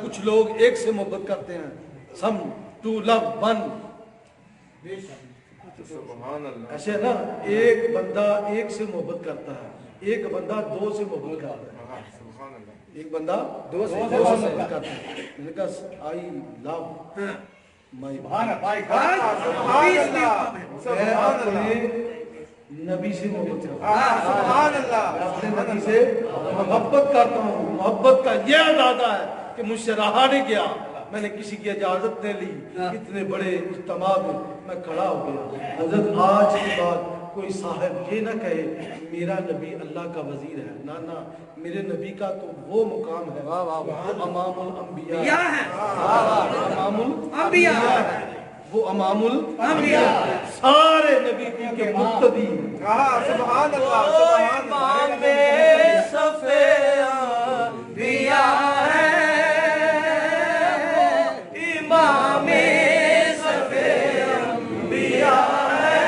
کچھ لوگ ایک سے محبت کرتے ہیں، سم ٹو لو ون، ایسے نا ایک بندہ ایک سے محبت کرتا ہے، ایک بندہ دو سے محبت کرتا ہے، ایک بندہ دو سے محبت کرتا ہے۔ میں نے کہا آئی لو مائی، میں اپنے نبی سے محبت کرتا ہوں، میں اپنے نبی سے محبت کرتا ہوں۔ محبت کا یہ اندازہ ہے کہ مجھ سے رہا نہیں گیا، میں نے کسی کی اجازت نہیں لی، اتنے بڑے اجتماع میں کھڑا ہو گیا۔ حضرت آج کی بات کوئی صاحب یہ نہ کہے میرا نبی اللہ کا وزیر ہے، نہ، میرے نبی کا تو وہ مقام ہے، وہ امام الانبیاء ہے، امام الانبیاء ہے، وہ امام الانبیاء، سارے نبی کے مقتدی، سبحان اللہ، سبحان اللہ، صفے انبیاء ہے، امام صفے انبیاء ہے،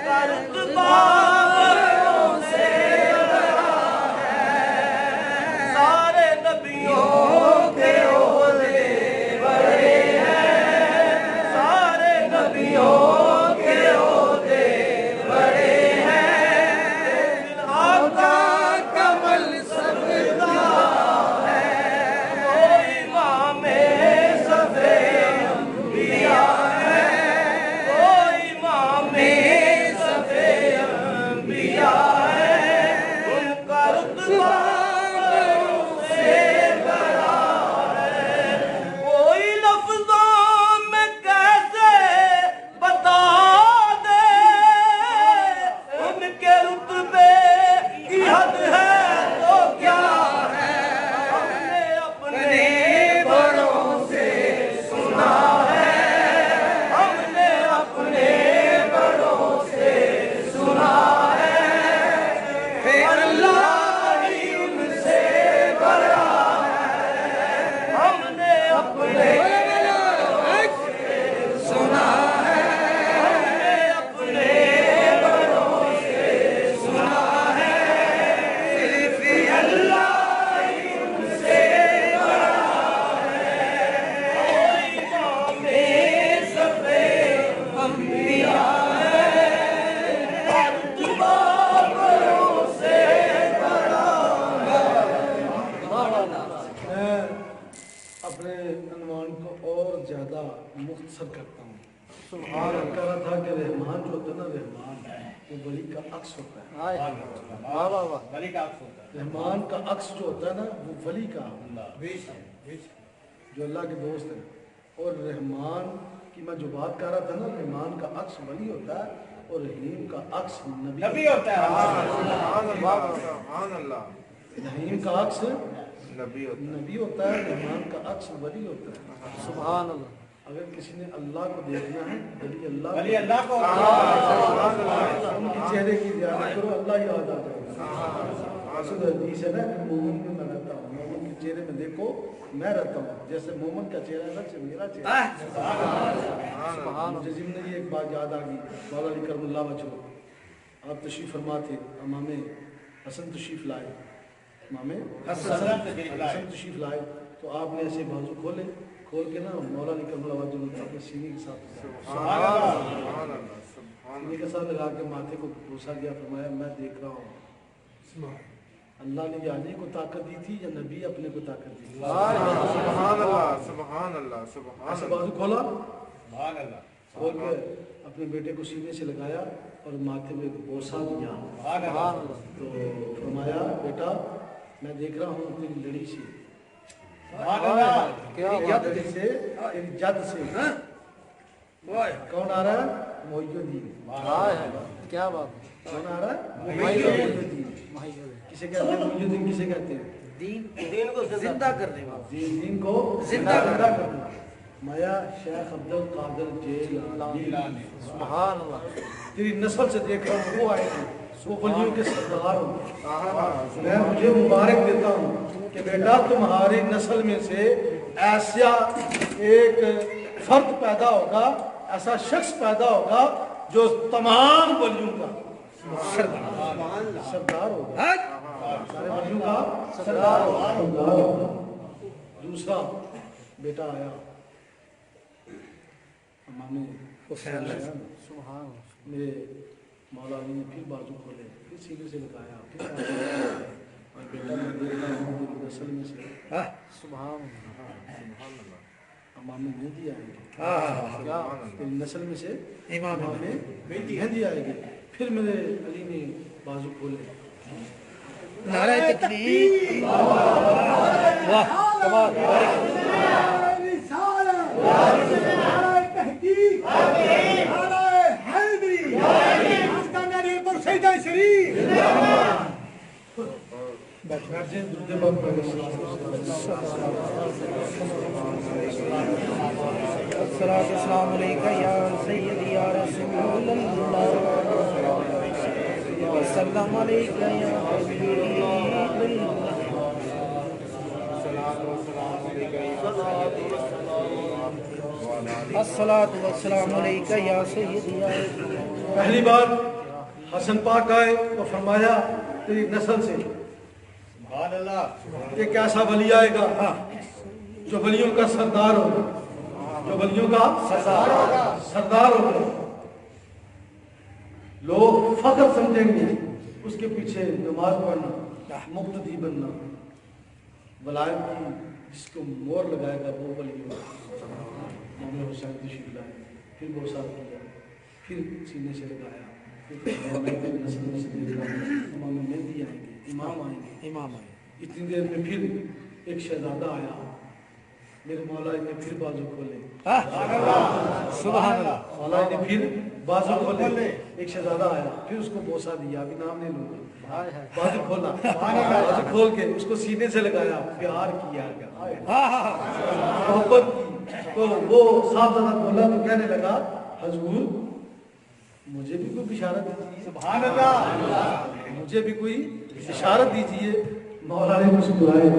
کرتبوں سے بڑا ہے، سارے نبیوں کے عہدے بڑے ہیں، سارے نبیوں کے عہدے بڑے ہیں، آقا کمل سب کا ہے، وہ امام صفے انبیاء ہے، وہ امام صفے انبیاء ہے، ان کا رتبہ سے بڑا ہے، کوئی لفظوں میں کیسے بتا دے، ان کے رتبے کی حد ہے تو کیا ہے، ہم نے اپنے بڑوں سے سنا ہے، ہم نے اپنے بڑوں سے سنا ہے، اللہ ہی ان سے بڑا ہے، ہم نے اپنے سنا ہے، ہم نے اپنے بڑوں سے سنا ہے، صرف اللہ ہی ان سے بڑا ہے، امام صفے انبیاء ہے، مرتبہ بڑوں سے بڑا میں اپنے عنوان کو اور زیادہ مختصر کرتا ہوں۔ سبحان اللہ، کہہ رہا تھا کہ رحمان جو ہوتا ہے نا، رحمان وہ ولی کا عکس ہوتا ہے، رحمان کا عکس جو ہوتا ہے نا وہ ولی کا، جو اللہ کے دوست ہیں. اور رحمان کی میں جو بات کر رہا تھا نا، رحمان کا عکس ولی ہوتا ہے اور رحیم کا عکس نبی ہوتا ہے. سبحان اللہ. رحیم کا عکس نبی ہوتا ہے، رحمان کا عکس ولی ہوتا ہے. سبحان اللہ. اگر کسی نے اللہ کو دیکھنا ہے ولی ولی اللہ اللہ کو ان کے چہرے کی زیارت کرو، اللہ یاد آ جائے گا. اصل حدیث ہے نا کہ مومن میں میں رہتا ہوں، مومن کے چہرے میں دیکھو میں رہتا ہوں، جیسے مومن کا چہرہ ہے نا میرا چہرہ. مجھے ضمن یہ ایک بات یاد آ گئی. مولا علی کرم اللہ وجہہ آپ تشریف فرما تھے، امام حسن تشریف لائے، امام حسن تشریف لائے تو آپ نے ایسے بازو کھول کے نا مولا علی کرم اللہ وجہہ اپنے سینے کے ساتھ سینے کے ساتھ لگا کے ماتھے کو بوسا گیا. فرمایا میں دیکھ رہا ہوں اللہ نے یعنی کو طاقت دی تھی یا نبی اپنے کو طاقت دی تھی. سبحان اللہ. سبحان اللہ. سبحان ایسے اللہ. بازو کھولا، سبحان اللہ. کھول کے اپنے بیٹے کو سینے سے لگایا اور ماتھے میں بوسا دیا. سبحان اللہ. تو فرمایا بیٹا میں دیکھ رہا ہوں تیری لڑی سے، سبحان اللہ. تیری جد سے کون آ رہا ہے؟ محی الدین. کیا بات. کون آ رہا ہے؟ محی الدین. کسے کہتے ہیں محی الدین؟ کسے کہتے ہیں؟ دین کو زندہ کرنے والا. دین کو زندہ کرنا. مایا شیخ عبد القادر جیلانی. سبحان اللہ. تیری نسل سے دیکھ رہا ہوں وہ آئے ہیں، وہ ولیوں کے سردار ہوں. میں مجھے مبارک دیتا ہوں کہ بیٹا تمہاری نسل میں سے ایسا ایک فرد پیدا ہوگا، ایسا شخص پیدا ہوگا جو تمام ولیوں کا سردار ہوگا، سارے ولیوں کا سردار ہوگا. دوسرا بیٹا آیا امام حسین، سبحان اللہ. میرے مولا علی نے پھر بازو کھولے، پھر سینے سے لگایا، پھر اور بیٹا میں دیکھ رہا ہوں تیری نسل میں سے سبحان اللہ. امام مہدی آئیں گے. کیا تیری نسل میں سے امام مہدی آئے گی. پھر میرے علی نے بازو کھولے. نعرہ تکبیر. واہ کمال. السلام علیکم یا سیدی یا رسول اللہ وسلم علیکم یا حبیب اللہ. الصلاۃ والسلام علیکم یا سیدی یا رسول اللہ. پہلی بار حسن پاک آئے تو فرمایا تیری نسل سے سبحان اللہ. ایک ایسا ولی آئے گا جو ولیوں کا سردار ہوگا، جو ولیوں کا سردار ہوگا. لوگ فخر سمجھیں گے اس کے پیچھے نماز پڑھنا، مقتدی بننا. ولایت کی جس کو مور لگائے گا وہ ولی ہوگا. امام حسین تشریف لائے، پھر بوسا کیا، پھر سینے سے لگایا. امام مہدی آئیں گے، امام آئیں گے، امام آئے. اتنی دیر میں پھر ایک شہزادہ آیا. میرے مولا نے پھر بازو کھولے. سبحان اللہ. مولا نے پھر بازو کھولے. ایک شہزادہ آیا، پھر اس کو بوسا دیا، ابھی نام نہیں لوں گا. بازو کھولا، بازو کھول کے اس کو سینے سے لگایا، پیار کیا محبت کی. تو وہ صاحبزادہ بولا تو کہنے لگا حضور مجھے بھی کوئی بشارت دیجیے. سبحان اللہ. مجھے بھی کوئی بشارت دیجیے. مولا نے مسکرائے،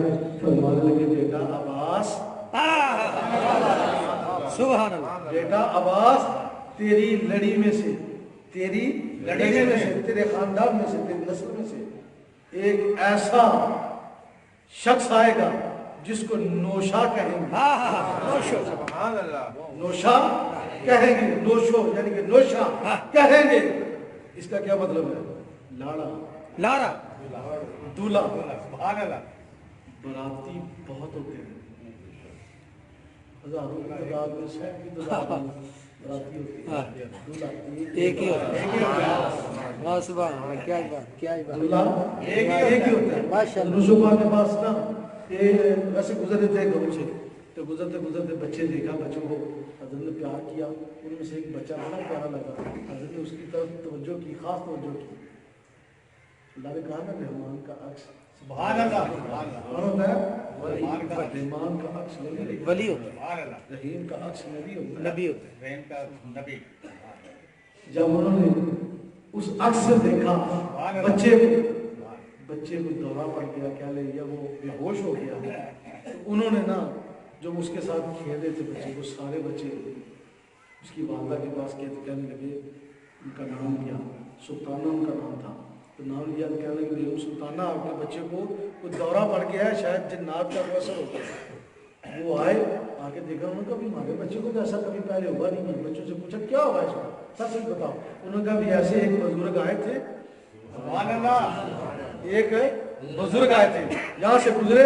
فرمانے لگے بیٹا عباس، سبحان اللہ. بیٹا عباس تیری لڑی میں سے، تیری لڑی میں سے، تیرے خاندان میں سے، تیری نسل میں سے ایک ایسا شخص آئے گا جس کو نوشا کہیں گے. سبحان اللہ. نوشا کہیں گے، نوشو یعنی کہ نوشا کہیں گے. اس کا کیا مطلب ہے؟ لاڑا، لارا، دولہا. سبحان اللہ. براتی بہت ہوتے ہیں، ہزاروں کی تعداد میں، سو کی تعداد میں براتی ہوتی ہے. دولہا ایک ہی ہوتا ہے. واہ سبحان اللہ. کیا بات، کیا بات. دولہا ایک ہی ہوتا ہے. ماشاء اللہ. نوشوبا کے پاس نا ویسے گزر رہے تھے گھروں سے، تو گزرتے گزرتے بچے دیکھا، بچوں کو حضرت نے پیار کیا، ان میں سے ایک بچہ بڑا پیارا لگا، حضرت نے اس کی طرف توجہ کی، خاص توجہ کی۔ اللہ نے کہا نا رحمان کا عکس سبحان اللہ سبحان اللہ کون ہوتا ہے؟ رحمان کا عکس ولی ہوتا سبحان اللہ رحیم کا عکس نبی ہوتا ہے، ہے۔ نبی ہوتا ہے۔ رحم کا نبی جب انہوں نے اس عکس سے دیکھا بچے کو دورہ پڑ گیا، کیا لے گیا، وہ بے ہوش ہو گیا۔ تو انہوں نے نا جو اس کے ساتھ کھیلے تھے بچے کو، سارے بچے اس کی والدہ کے پاس کہنے لگے، ان کا نام لیا، سلطانہ ان کا نام تھا، تو نام لیا، کہنے لگے بیگم سلطانہ آپ کے بچے کو وہ دورہ پڑ گیا ہے، شاید جنات کا اثر ہوتا ہے۔ وہ آئے، آ کے دیکھا، انہوں نے کہا بھی ہمارے بچے کو تو ایسا کبھی پہلے ہوا نہیں۔ بچوں سے پوچھا کیا ہوا اس کو، سچ بتاؤ۔ انہوں نے کہا بھی ایسے ایک بزرگ آئے تھے، سبحان اللہ ایک بزرگ آئے تھے، یہاں سے گزرے،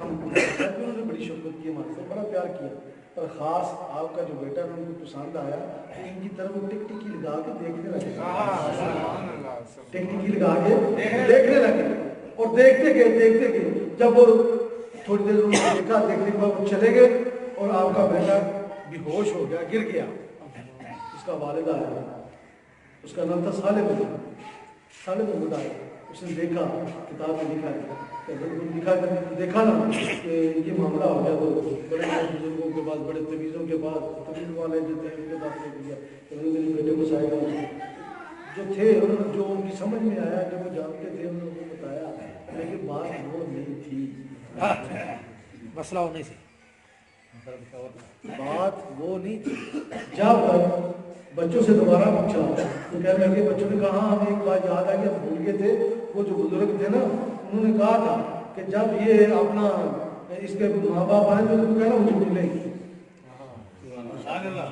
ہم انہوں نے بڑی شفقت کی، ہمارے سے بڑا پیار کیا، پر خاص آپ کا جو بیٹا ہے ان کو پسند آیا کہ ان کی طرف وہ ٹک ٹکی لگا کے دیکھنے لگے، ٹک ٹکی لگا کے دیکھنے لگے، اور دیکھتے گئے، جب وہ تھوڑی دیر انہوں نے دیکھا، دیکھنے کے بعد وہ چلے گئے، اور آپ کا بیٹا بے ہوش ہو گیا، گر گیا۔ اس کا والد آیا، اس کا نام تھا صالح محمد آیا، اس نے دیکھا، کتاب میں لکھا ہے، دیکھا نا کہ یہ معاملہ ہو گیا، تو بڑے بزرگوں کے بعد، بڑے طویزوں کے بعد، طویل والے جو تھے ان کے پاس لے گیا، انہوں نے میرے بیٹے کو سائے گا جو تھے، انہوں نے جو ان کی سمجھ میں آیا، جو وہ جانتے تھے، انہوں نے بتایا، لیکن بات وہ نہیں تھی، مسئلہ ہونے سے بات وہ نہیں تھی۔ جب بچوں سے دوبارہ پوچھا تو کہنے لگے، بچوں نے کہا ہم ایک بات یاد آ گیا، بھول گئے تھے، وہ جو بزرگ تھے نا انہوں نے کہا تھا کہ جب یہ اپنا اس کے ماں باپ آئیں تو انہوں نے کہنا مجھے ملے، سبحان اللہ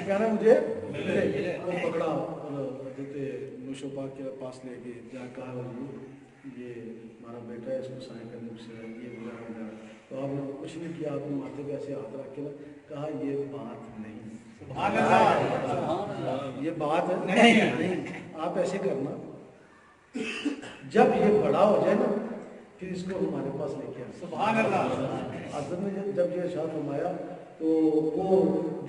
کہنا مجھے ملے۔ وہ پکڑا حضرت نوشو پاک کے پاس لے کے جا کہا یہ ہمارا بیٹا ہے، اس کو سائن کرنے سے یہ وغیرہ، تو آپ نے کچھ نہیں کیا، آپ نے ماتھے پہ ایسے ہاتھ رکھ کے کہا یہ بات نہیں، سبحان اللہ یہ بات نہیں، آپ ایسے کرنا، جب یہ بڑا ہو جائے نا پھر اس کو ہمارے پاس لے کے آئے۔ سبحان اللہ حضرت نے جب یہ ارشاد فرمایا تو وہ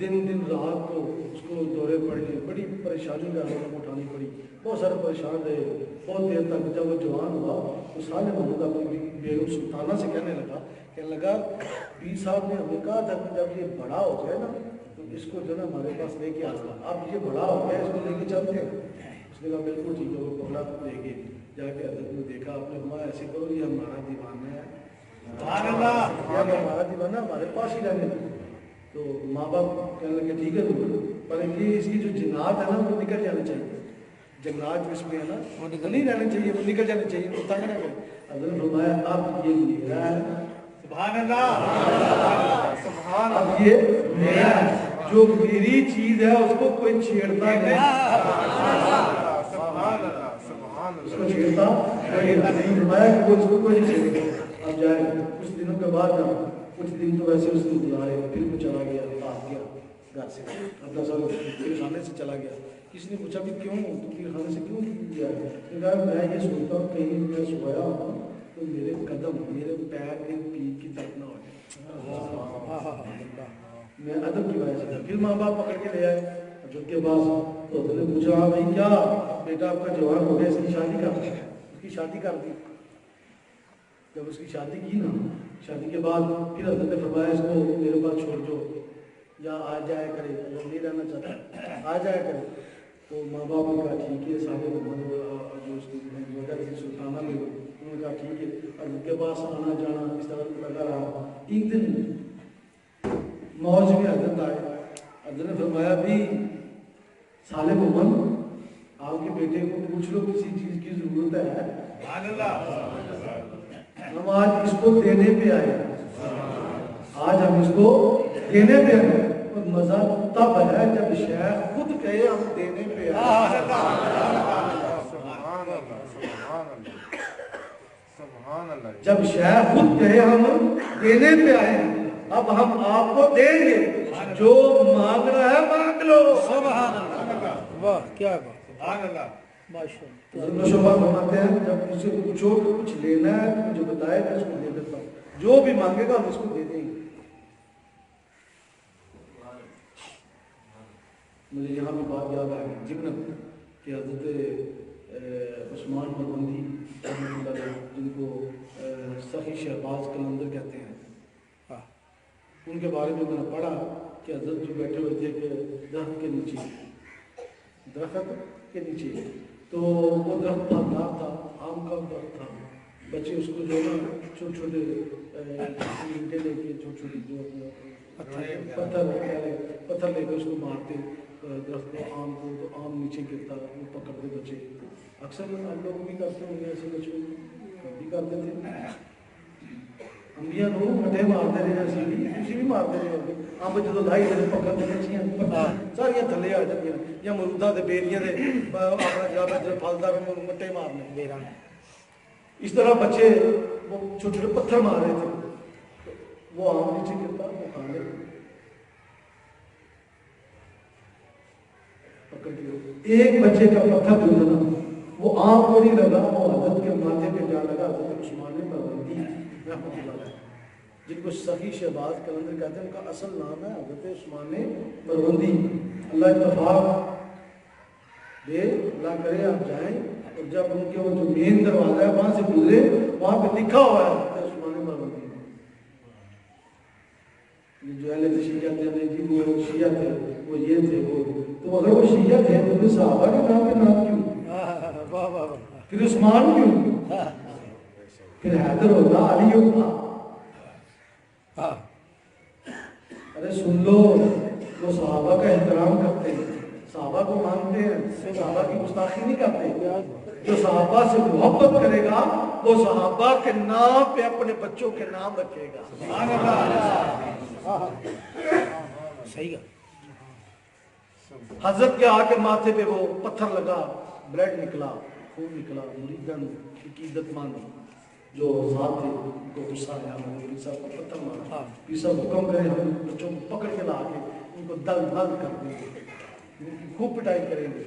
دن رات کو اس کو دورے پڑے، بڑی پریشانی کا رقم اٹھانی پڑی، بہت سارے پریشان رہے بہت دیر تک۔ جب وہ جوان ہوا تو صالح محمود اپنی بیگم سلطانہ سے کہنے لگا پیر صاحب نے ہمیں کہا تھا کہ جب یہ بڑا ہو جائے نا تو اس کو جو نا ہمارے پاس لے کے آتا، اب یہ بڑا ہو گیا، اس کو لے کے چلتے ہیں۔ اس نے کہا بالکل ٹھیک ہے، وہ پکڑا لے کے جا کے حضرت نے دیکھا، آپ نے فرمایا ایسے کرو یہ ہمارا دیوانہ ہے، سبحان اللہ یہ ہمارا دیوانہ ہمارے پاس ہی رہنے دو۔ تو ماں باپ کہنے لگے ٹھیک ہے پر یہ اس کی جو جنات ہے نا وہ نکل جانے چاہیے، جنات جو اس میں ہے نا وہ نہیں رہنے چاہیے، وہ نکل جانے چاہیے، وہ تنگ نہ کرے۔ حضرت نے فرمایا اب یہ میرا ہے، سبحان اللہ اب یہ میرا ہے، جو میری چیز ہے اس کو کوئی چھیڑتا نہیں، اس کو چھیڑتا نہیں، فرمایا کہ وہ اس کو کوئی نہیں چھیڑے گا۔ اب جائے کچھ دنوں کے بعد کچھ دن تو ویسے اس نے بلائے، پھر وہ چلا گیا، بھاگ گیا گھر سے، اپنا سب پیر خانے سے چلا گیا۔ کسی نے پوچھا بھی کیوں تو پیر خانے سے کیوں گیا ہے؟ کہا میں یہ سوچتا ہوں کہیں میں سویا ہوں تو میرے قدم میرے پیر ایک پیر کی طرف نہ ہو جائے، میں ادب کی وجہ سے۔ پھر ماں باپ پکڑ کے لے آئے حضرت کے پاس، تو حضرت نے پوچھا بھائی کیا بیٹا آپ کا جوان ہو گیا، اس کی شادی کر دی؟ اس کی شادی کر دی۔ جب اس کی شادی کی نا، شادی کے بعد پھر حضرت نے فرمایا اس کو میرے پاس چھوڑ دو یا آ جایا کرے، اگر نہیں رہنا چاہتا آ جایا کرے۔ تو ماں باپ نے کہا ٹھیک ہے، صالح محمد جو اس کی وجہ تھی سلطانہ میں، انہوں نے کہا ٹھیک ہے، حضرت کے پاس آنا جانا اس طرح لگا رہا۔ ایک دن موج میں حضرت آئے، حضرت نے فرمایا بھی صالح محمد آپ کے بیٹے کو پوچھ لو کسی چیز کی ضرورت ہے، سبحان اللہ ہم آج اس کو دینے پہ آئے، آج ہم اس کو دینے پہ آئے، اور مزہ تب ہے جب شیخ خود کہے ہم دینے پہ آئے۔ جب شیخ خود کہے ہم دینے پہ آئے، اب ہم آپ کو دیں گے، جو مانگنا ہے مانگ لو۔ سبحان اللہ، واہ کیا بات، سبحان اللہ ماشاءاللہ۔ شعبہ فرماتے ہیں جب اسے پوچھو کہ کچھ لینا ہے تو مجھے بتائے، میں اس کو دے دیتا ہوں، جو بھی مانگے گا ہم اس کو دے دیں گے۔ مجھے یہاں بھی بات یاد آ گئی جبن کہ حضرت عثمان مربندی رحمۃ اللہ علیہ جن کو سخی شہباز قلندر کہتے ہیں، ان کے بارے میں نے پڑھا کہ حضرت جو بیٹھے ہوئے تھے کہ درخت کے نیچے، تو وہ درخت پھلدار تھا، آم کا درخت تھا، بچے اس کو جو ہے نا چھوٹے چھوٹے اینٹیں لے کے چھوٹی چھوٹی جو پتھر لے کے اس کو مارتے درخت کو، آم کو، تو آم نیچے گرتا، وہ پکڑتے بچے۔ اکثر ہم لوگ بھی کرتے ہوں گے ایسے بچوں بھی کرتے تھے، انبیاء لوگ مٹے مارتے رہے، اسی بھی مارتے رہے ہوگے۔ آم جدو لائی دے پکڑتے بچیاں ساریاں تھلے آ جاتی ہیں، یا مرودہ دے بیریاں دے اپنا جگہ جب پھلدار مٹے مارنے۔ اس طرح بچے وہ چھوٹے چھوٹے پتھر مار رہے تھے، وہ آم نیچے گرتا، وہ کھانے ایک بچے کا پتھر جو تھا وہ آم کو نہیں لگا، وہ حضرت کے ماتھے پہ جا لگا، حضرت عثمان مربندی رحمۃ اللہ علیہ جن کو سخی شہباز قلندر کہتے ہیں، ان کا اصل نام ہے حضرت عثمان مربندی۔ اللہ اتفاق دے، اللہ کرے آپ جائیں اور جب ان کے وہ جو مین دروازہ ہے وہاں سے گزرے، وہاں پہ لکھا ہوا ہے حضرت عثمان مربندی۔ جو اہل شیعہ تھے جی وہ شیعہ تھے، وہ یہ تھے، وہ تو اگر وہ شیعہ تھے تو پھر صحابہ کے نام کیوں؟ پھر عثمان کیوں؟ پھر حیدر ہوتا، علی ہوتا۔ ارے سن لو، وہ صحابہ کا احترام کرتے ہیں، صحابہ کو مانتے ہیں، صحابہ کی گستاخی نہیں کرتے۔ جو صحابہ سے محبت کرے گا وہ صحابہ کے نام پہ اپنے بچوں کے نام رکھے گا۔ صحیح ہے۔ حضرت کے آ کے ماتھے پہ وہ پتھر لگا، بلڈ نکلا، خون نکلا، مریدن عقیدت مند جو ذات تھے ان کو غصہ آیا، پیر صاحب کو پتھر مارا، پیر صاحب حکم کرے ہم بچوں کو پکڑ کے لا کے ان کو دل دل کر دیں گے، خوب پٹائی کریں گے۔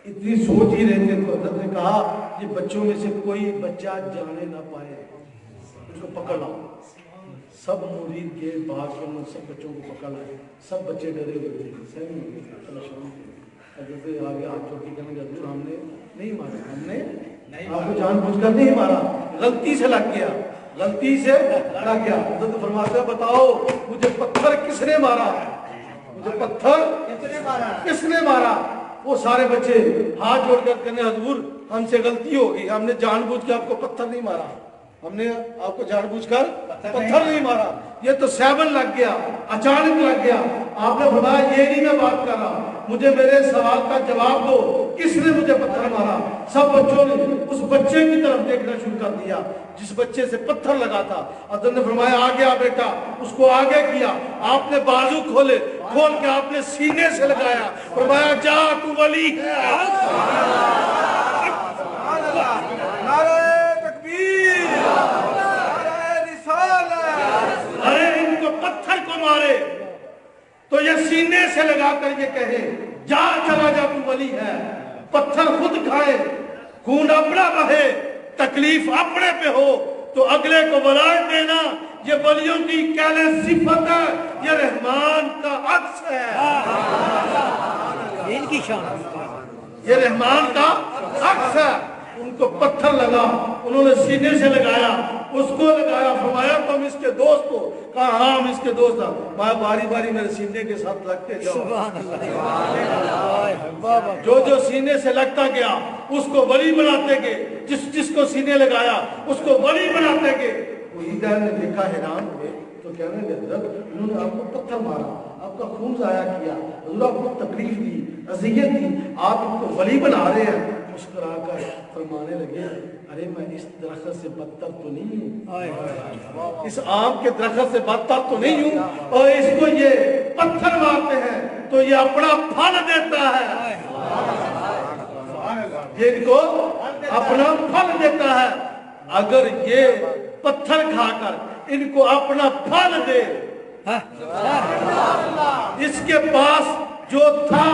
اتنی سوچ ہی رہتے تو حضرت نے کہا یہ بچوں میں سے کوئی بچہ جانے نہ پائے، اس کو پکڑ لاؤ۔ سب مرید کے بھاگ کر سب بچوں کو پکڑ لائے، سب بچے ڈرے ہوئے تھے، حضرت آگے ہاتھ چوٹ کے کہنے حضور ہم نے نہیں مارا، ہم نے آپ کو جان بوجھ کر نہیں مارا، غلطی سے لگ گیا، غلطی سے لگ گیا۔ حضرت فرماتے ہیں بتاؤ مجھے پتھر کس نے مارا، مجھے پتھر کس نے مارا؟ وہ سارے بچے ہاتھ جوڑ کر کہنے حضور ہم سے غلطی ہو گئی، ہم نے جان بوجھ کے آپ کو پتھر نہیں مارا، ہم نے آپ کو جان بوجھ کر پتھر نہیں مارا، یہ تو سیون لگ گیا، اچانک لگ گیا۔ آپ نے فرمایا یہ نہیں میں بات کر رہا، مجھے میرے سوال کا جواب دو، کس نے مجھے پتھر مارا؟ سب بچوں نے اس بچے کی طرف دیکھنا شروع کر دیا جس بچے سے پتھر لگا تھا۔ حضرت نے فرمایا آگے آ بیٹا، اس کو آگے کیا، آپ نے بازو کھولے، کھول کے آپ نے سینے سے لگایا، فرمایا جا تو ولی ہے۔ نعرہ تکبیر، نعرہ رسالت۔ ارے ان کو پتھر کو مارے تو یہ سینے سے لگا کر یہ کہے جا چلا جا تو ولی ہے، پتھر خود کھائے، خون اپنا بہے، تکلیف اپنے پہ ہو تو اگلے کو ولایت دینا، یہ ولیوں کی کہنے صفت ہے، یہ رحمان کا عکس ہے، ان کی شان، یہ رحمان کا عکس ہے۔ ان کو پتھر لگا، انہوں نے سینے سے لگایا، اس کو لگایا، فرمایا تم اس کے دوست ہو؟ کہا ہاں ہم اس کے دوست ہیں۔ میں باری باری میرے سینے کے ساتھ لگتے جاؤ، سبحان اللہ، جو سینے سے لگتا گیا اس کو ولی بناتے گئے، جس کو سینے لگایا اس کو ولی بناتے گئے۔ عیدہ نے دیکھا، حیران ہوئے، تو کہنے لگے حضرت انہوں نے آپ کو پتھر مارا، آپ کا خون ضائع کیا، حضور آپ کو تکلیف دی، اذیت دی، آپ ان کو ولی بنا رہے ہیں۔ مسکرا کر فرمانے لگے ارے میں اس درخت سے بدتر تو نہیں ہوں، اس آم کے درخت سے بدتر تو نہیں ہوں، اور اس کو یہ پتھر مارتے ہیں تو یہ اپنا پھل دیتا ہے، یہ ان کو اپنا پھل دیتا ہے۔ اگر یہ پتھر کھا کر ان کو اپنا پھل دے، اس کے پاس جو تھا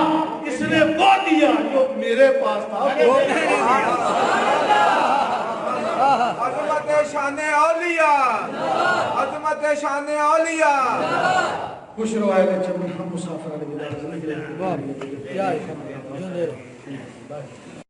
اس نے وہ دیا جو میرے پاس تھا، عظمت شان اولیاء، عظمت شان اولیاء۔ خوش رہو اہل چمن ہم مسافر علی وداع زندگی واہ کیا ہے جو دے رہے